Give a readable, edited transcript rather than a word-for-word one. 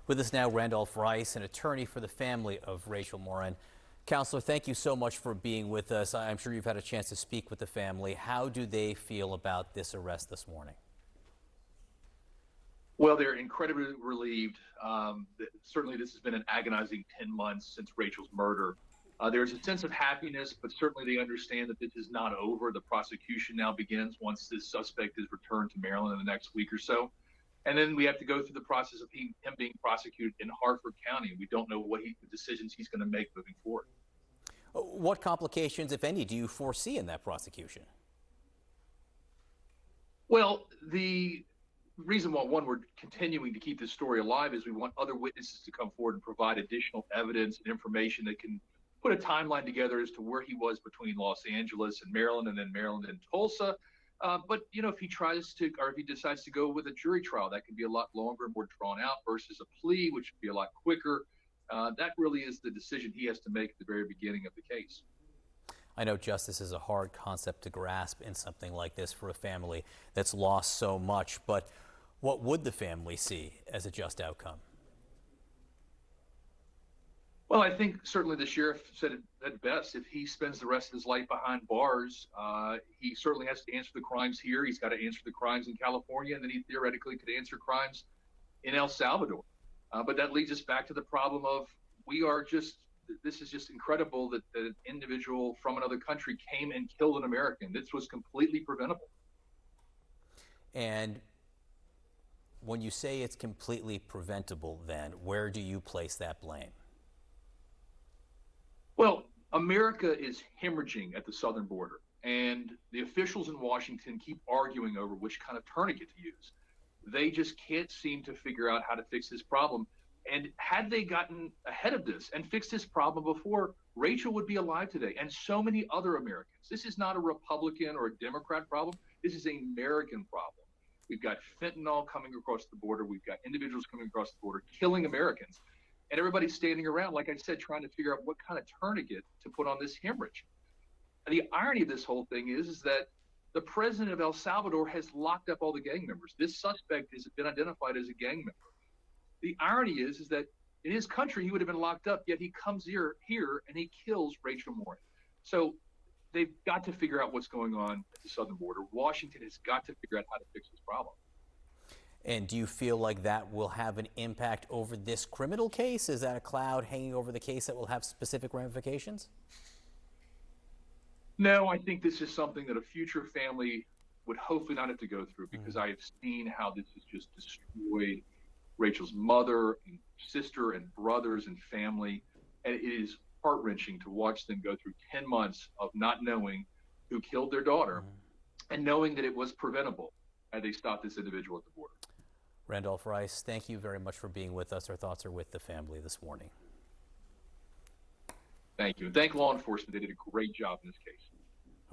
With us now, Randolph Rice, an attorney for the family of Rachel Morin. Counselor, thank you so much for being with us. I'm sure you've had a chance to speak with the family. How do they feel about this arrest this morning? Well, they're incredibly relieved. Certainly, this has been an agonizing 10 months since Rachel's murder. There's a sense of happiness, but certainly they understand that this is not over. The prosecution now begins once this suspect is returned to Maryland in the next week or so. And then we have to go through the process of him being prosecuted in Harford County. We don't know what the decisions he's going to make moving forward. What complications, if any, do you foresee in that prosecution? Well, the reason why, one, we're continuing to keep this story alive is we want other witnesses to come forward and provide additional evidence and information that can put a timeline together as to where he was between Los Angeles and Maryland, and then Maryland and Tulsa. But, you know, if he tries to, or if he decides to go with a jury trial, that could be a lot longer and more drawn out versus a plea, which would be a lot quicker. That really is the decision he has to make at the very beginning of the case. I know justice is a hard concept to grasp in something like this for a family that's lost so much, but what would the family see as a just outcome? Well, I think certainly the sheriff said it best. If he spends the rest of his life behind bars, he certainly has to answer the crimes here. He's got to answer the crimes in California, and then he theoretically could answer crimes in El Salvador. But that leads us back to the problem of this is just incredible that an individual from another country came and killed an American. This was completely preventable. And when you say it's completely preventable, then where do you place that blame? Well, America is hemorrhaging at the southern border, and the officials in Washington keep arguing over which kind of tourniquet to use. They just can't seem to figure out how to fix this problem. And had they gotten ahead of this and fixed this problem before, Rachel would be alive today, and so many other Americans. This is not a Republican or a Democrat problem. This is an American problem. We've got fentanyl coming across the border. We've got individuals coming across the border killing Americans. And everybody's standing around, like I said, trying to figure out what kind of tourniquet to put on this hemorrhage. And the irony of this whole thing is that the president of El Salvador has locked up all the gang members. This suspect has been identified as a gang member. The irony is that in his country, he would have been locked up, yet he comes here and he kills Rachel Morin. So they've got to figure out what's going on at the southern border. Washington has got to figure out how to fix this problem. And do you feel like that will have an impact over this criminal case? Is that a cloud hanging over the case that will have specific ramifications? No, I think this is something that a future family would hopefully not have to go through, because I have seen how this has just destroyed Rachel's mother and sister and brothers and family. And it is heart-wrenching to watch them go through 10 months of not knowing who killed their daughter and knowing that it was preventable had they stopped this individual at the border. Randolph Rice, thank you very much for being with us. Our thoughts are with the family this morning. Thank you. And thank law enforcement. They did a great job in this case.